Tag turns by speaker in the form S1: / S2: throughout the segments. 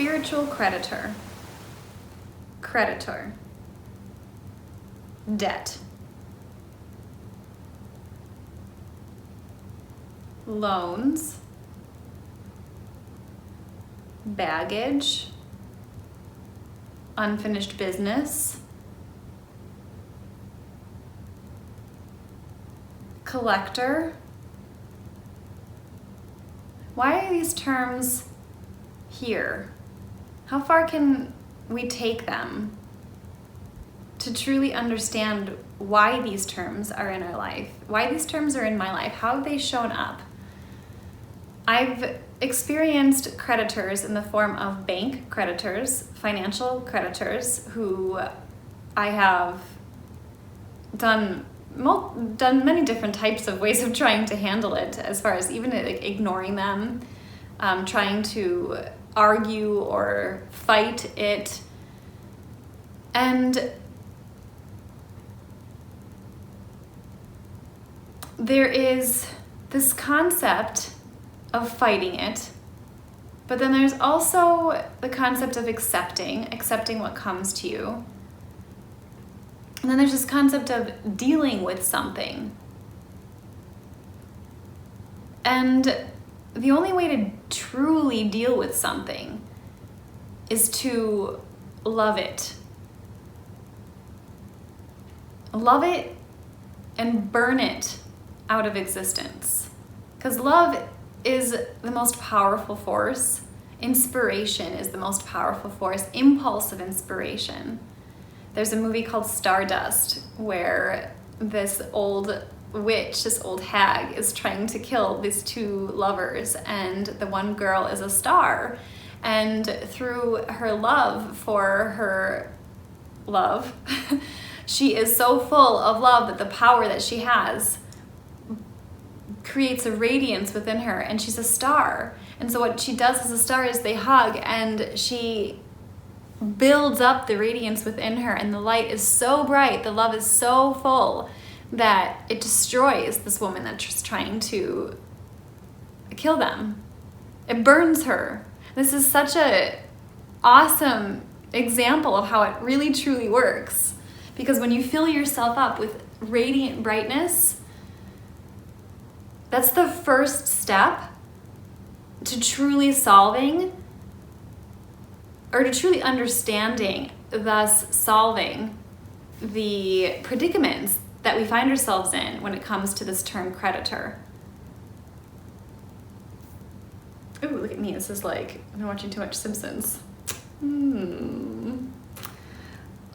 S1: spiritual creditor, creditor, debt, loans, baggage, unfinished business, collector. Why are these terms here? How far can we take them to truly understand why these terms are in our life, why these terms are in my life, how have they shown up? I've experienced creditors in the form of bank creditors, financial creditors, who I have done many different types of ways of trying to handle it, as far as even like ignoring them, trying to argue or fight it. And there is this concept of fighting it, but then there's also the concept of accepting what comes to you. And then there's this concept of dealing with something. And the only way to truly deal with something is to love it. Love it and burn it out of existence. Because love is the most powerful force. Inspiration is the most powerful force. Impulse of inspiration. There's a movie called Stardust where this old witch, this old hag, is trying to kill these two lovers, and the one girl is a star. And through her love for her love, she is so full of love that the power that she has creates a radiance within her, and she's a star. And so what she does as a star is they hug, and she builds up the radiance within her, and the light is so bright, the love is so full that it destroys this woman that's just trying to kill them. It burns her. This is such a awesome example of how it really truly works, because when you fill yourself up with radiant brightness, that's the first step to truly solving, or to truly understanding, thus solving the predicaments that we find ourselves in when it comes to this term creditor. Ooh, look at me. This is like, I've been watching too much Simpsons.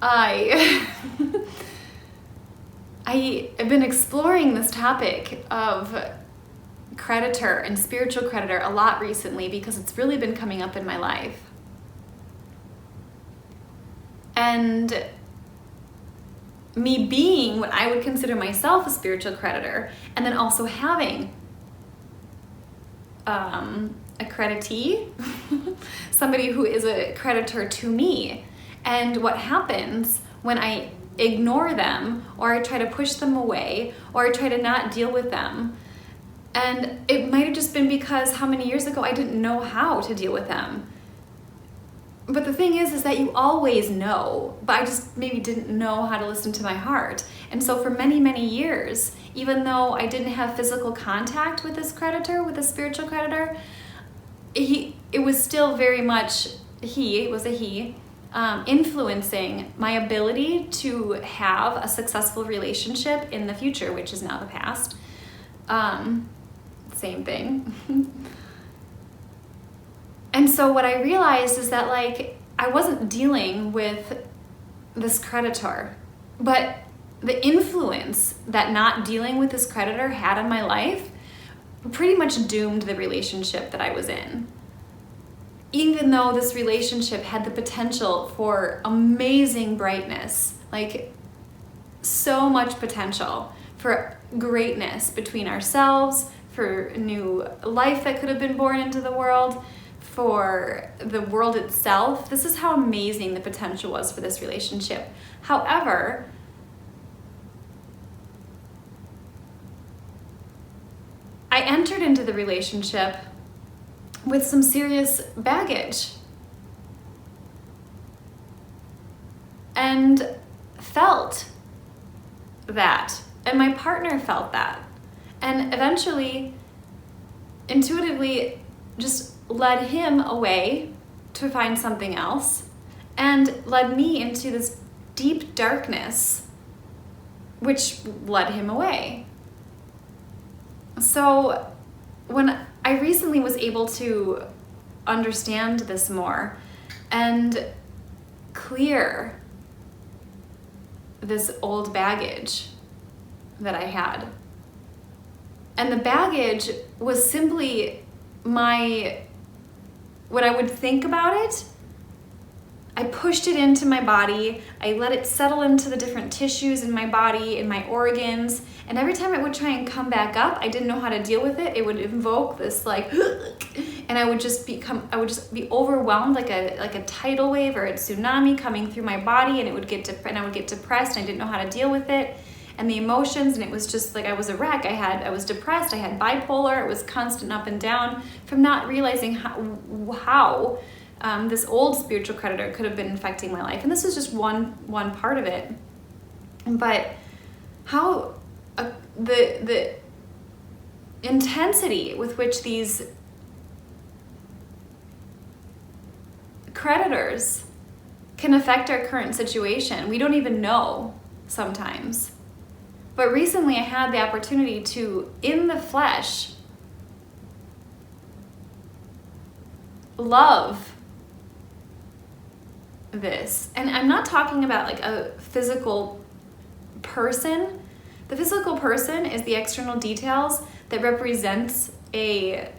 S1: I have been exploring this topic of creditor and spiritual creditor a lot recently, because it's really been coming up in my life. And me being what I would consider myself a spiritual creditor, and then also having a creditee, somebody who is a creditor to me. And what happens when I ignore them, or I try to push them away, or I try to not deal with them. And it might have just been because how many years ago I didn't know how to deal with them. But the thing is that you always know, but I just maybe didn't know how to listen to my heart. And so for many, many years, even though I didn't have physical contact with this creditor, with this spiritual creditor, it was still very much influencing my ability to have a successful relationship in the future, which is now the past. Same thing. And so what I realized is that, like, I wasn't dealing with this creditor, but the influence that not dealing with this creditor had on my life pretty much doomed the relationship that I was in. Even though this relationship had the potential for amazing brightness, like so much potential for greatness between ourselves, for new life that could have been born into the world, for the world itself. This is how amazing the potential was for this relationship. However, I entered into the relationship with some serious baggage. and felt that. And my partner felt that. And eventually, intuitively, just led him away to find something else and led me into this deep darkness, which led him away. So when I recently was able to understand this more and clear this old baggage that I had, and the baggage was simply when I would think about it, I pushed it into my body. I let it settle into the different tissues in my body, in my organs. And every time it would try and come back up, I didn't know how to deal with it. It would invoke this and I would just be overwhelmed like a tidal wave or a tsunami coming through my body, and I would get depressed, and I didn't know how to deal with it. And the emotions, and it was just like I was a wreck. I was depressed. I had bipolar. It was constant up and down from not realizing how this old spiritual creditor could have been infecting my life. And this is just one part of it. But how the intensity with which these creditors can affect our current situation, we don't even know sometimes. But recently I had the opportunity to, in the flesh, love this. And I'm not talking about like a physical person. The physical person is the external details that represents a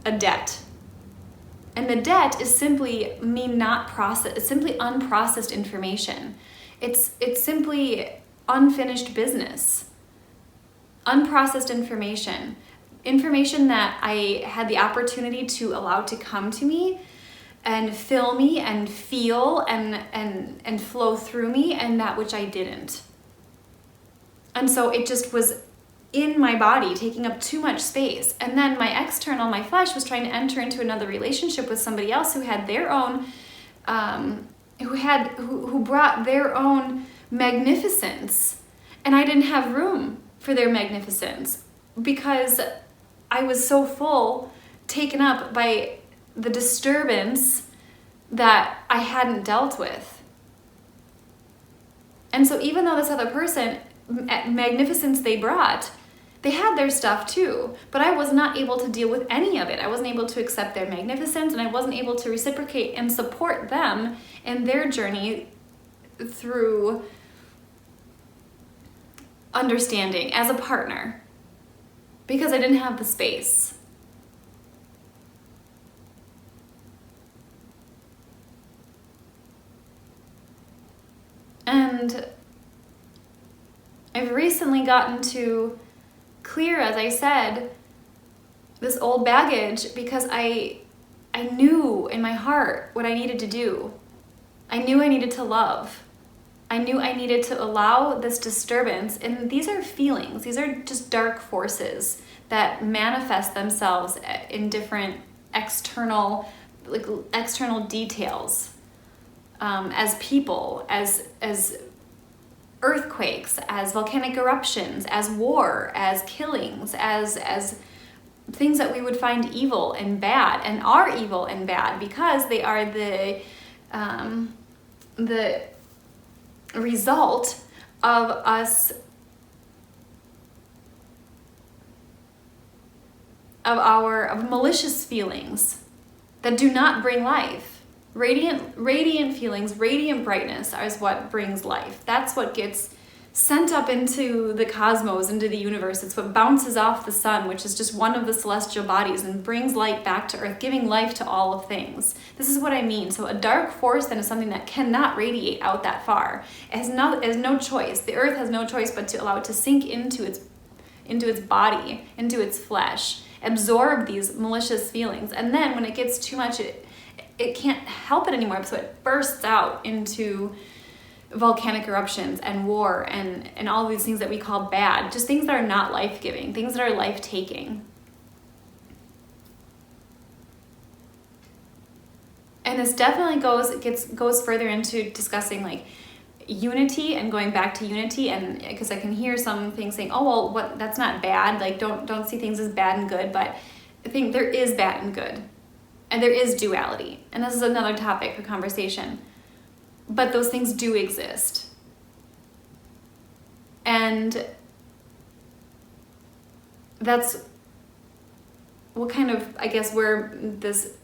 S1: debt. And the debt is simply me not process. It's simply unprocessed information. It's simply unfinished business, unprocessed information that I had the opportunity to allow to come to me and fill me and feel and flow through me, and that which I didn't. And so it just was in my body, taking up too much space. And then my flesh was trying to enter into another relationship with somebody else who had their own, who brought their own magnificence, and I didn't have room for their magnificence because I was so full, taken up by the disturbance that I hadn't dealt with. And so even though this other person, magnificence they brought, they had their stuff too, but I was not able to deal with any of it. I wasn't able to accept their magnificence, and I wasn't able to reciprocate and support them in their journey through understanding as a partner, because I didn't have the space. And I've recently gotten to clear, as I said, this old baggage because I knew in my heart what I needed to do. I knew I needed to love. I knew I needed to allow this disturbance, and these are feelings. These are just dark forces that manifest themselves in different external details, as people, as earthquakes, as volcanic eruptions, as war, as killings, as things that we would find evil and bad, and are evil and bad because they are the result of us, of malicious feelings that do not bring life. Radiant feelings, radiant brightness is what brings life. That's what gets sent up into the cosmos, into the universe. It's what bounces off the sun, which is just one of the celestial bodies, and brings light back to earth, giving life to all of things. This is what I mean. So a dark force then is something that cannot radiate out that far. It has no choice. The earth has no choice but to allow it to sink into its body, into its flesh, absorb these malicious feelings. And then when it gets too much, it can't help it anymore, so it bursts out into volcanic eruptions and war and all these things that we call bad, just things that are not life-giving, things that are life-taking. And this definitely goes further into discussing like unity and going back to unity, and because I can hear some things saying, oh well, what, that's not bad, like don't see things as bad and good, but I think there is bad and good, and there is duality, and this is another topic for conversation, but those things do exist. And that's what kind of, I guess, where this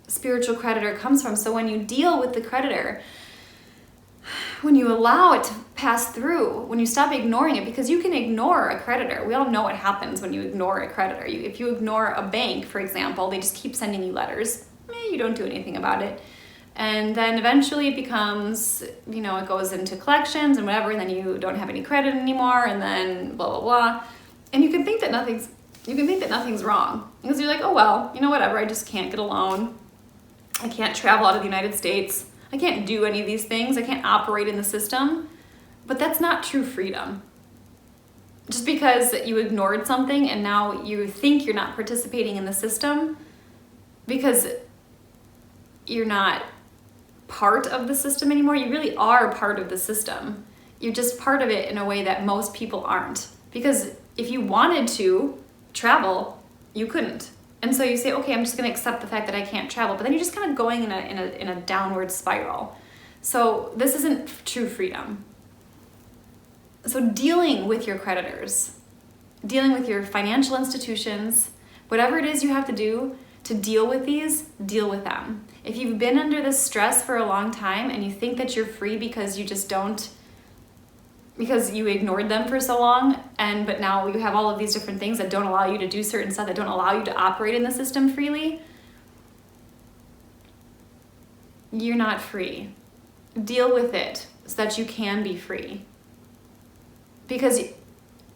S1: spiritual creditor comes from. So when you deal with the creditor, when you allow it to pass through, when you stop ignoring it, because you can ignore a creditor. We all know what happens when you ignore a creditor. If you ignore a bank, for example, they just keep sending you letters. You don't do anything about it. And then eventually it becomes, it goes into collections and whatever, and then you don't have any credit anymore, and then blah, blah, blah. And you can think that nothing's wrong. Because you're like, oh well, whatever, I just can't get a loan. I can't travel out of the United States. I can't do any of these things. I can't operate in the system. But that's not true freedom. Just because you ignored something and now you think you're not participating in the system because you're not part of the system anymore, you really are part of the system. You're just part of it in a way that most people aren't. Because if you wanted to travel, you couldn't. And so you say, okay, I'm just going to accept the fact that I can't travel. But then you're just kind of going in a downward spiral. So this isn't true freedom. So dealing with your creditors, dealing with your financial institutions, whatever it is you have to do to deal with these, deal with them. If you've been under this stress for a long time and you think that you're free because you just don't, because you ignored them for so long, but now you have all of these different things that don't allow you to do certain stuff, that don't allow you to operate in the system freely, you're not free. Deal with it so that you can be free. Because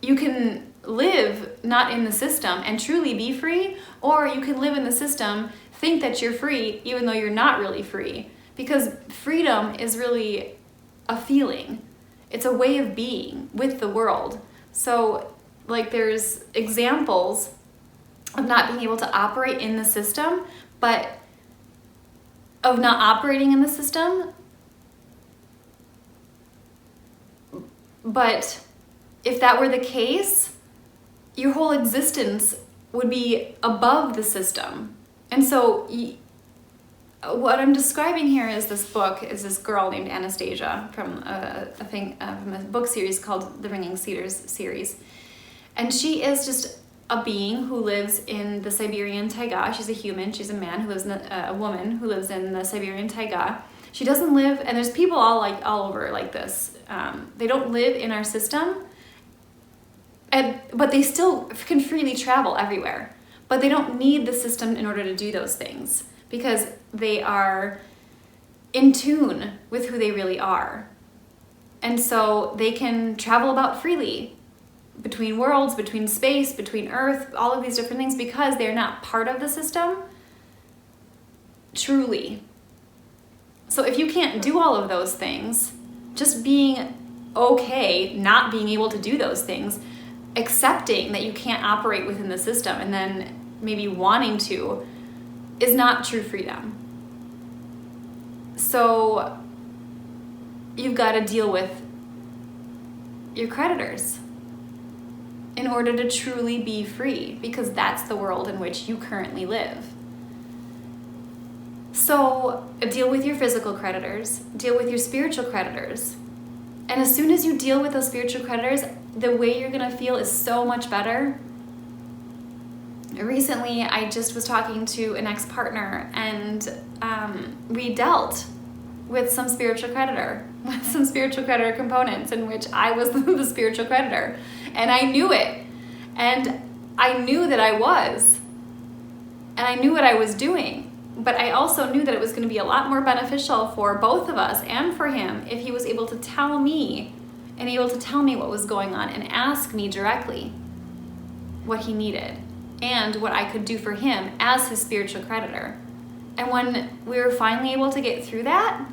S1: you can live not in the system and truly be free, or you can live in the system, think that you're free, even though you're not really free. Because freedom is really a feeling. It's a way of being with the world. So, like, there's examples of not being able to operate in the system, but of not operating in the system. But if that were the case, your whole existence would be above the system. And so what I'm describing here is this girl named Anastasia from from a book series called the Ringing Cedars series. And she is just a being who lives in the Siberian taiga. She's a human, she's a man who lives in a woman who lives in the Siberian taiga. She doesn't live, and there's people all over like this. They don't live in our system, but they still can freely travel everywhere. But they don't need the system in order to do those things, because they are in tune with who they really are. And so they can travel about freely between worlds, between space, between Earth, all of these different things, because they're not part of the system truly. So if you can't do all of those things, just being okay not being able to do those things, accepting that you can't operate within the system, and then maybe wanting to, is not true freedom. So you've got to deal with your creditors in order to truly be free, because that's the world in which you currently live. So deal with your physical creditors, deal with your spiritual creditors. And as soon as you deal with those spiritual creditors, the way you're going to feel is so much better. Recently, I just was talking to an ex-partner, and we dealt with some spiritual creditor components in which I was the spiritual creditor. And I knew it. And I knew that I was. And I knew what I was doing. But I also knew that it was going to be a lot more beneficial for both of us and for him if he was able to tell me, and able to tell me what was going on and ask me directly what he needed and what I could do for him as his spiritual creditor. And when we were finally able to get through that,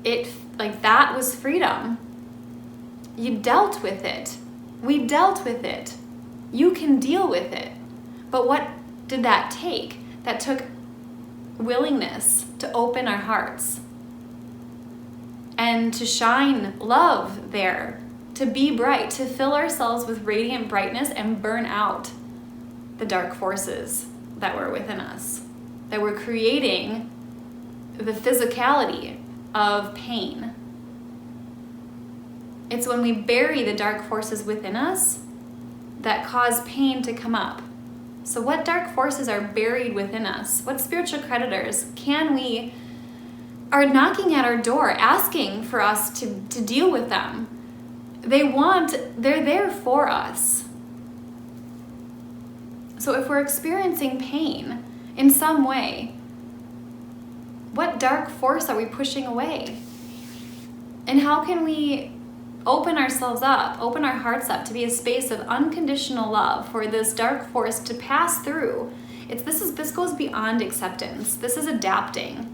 S1: that was freedom. You dealt with it. We dealt with it. You can deal with it. But what did that take? that took willingness to open our hearts and to shine love there, to be bright, to fill ourselves with radiant brightness and burn out the dark forces that were within us, that were creating the physicality of pain. It's when we bury the dark forces within us that cause pain to come up. So what dark forces are buried within us? What spiritual creditors are knocking at our door, asking for us to deal with them? They're there for us. So if we're experiencing pain in some way, what dark force are we pushing away? And how can we open ourselves up, open our hearts up to be a space of unconditional love for this dark force to pass through? This goes beyond acceptance. This is adapting.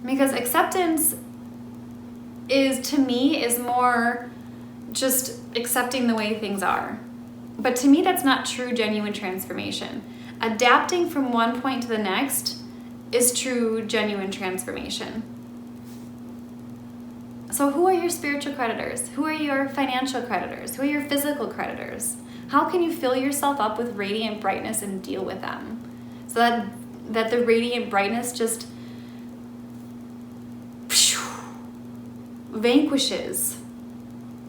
S1: Because acceptance to me is more just accepting the way things are. But to me, that's not true, genuine transformation. Adapting from one point to the next is true, genuine transformation. So who are your spiritual creditors? Who are your financial creditors? Who are your physical creditors? How can you fill yourself up with radiant brightness and deal with them? So that the radiant brightness just vanquishes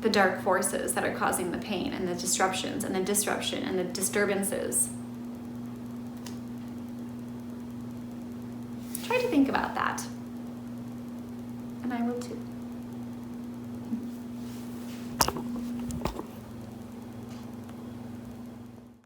S1: the dark forces that are causing the pain and the disruptions and the disruption and the disturbances. Try to think about that. And I will too.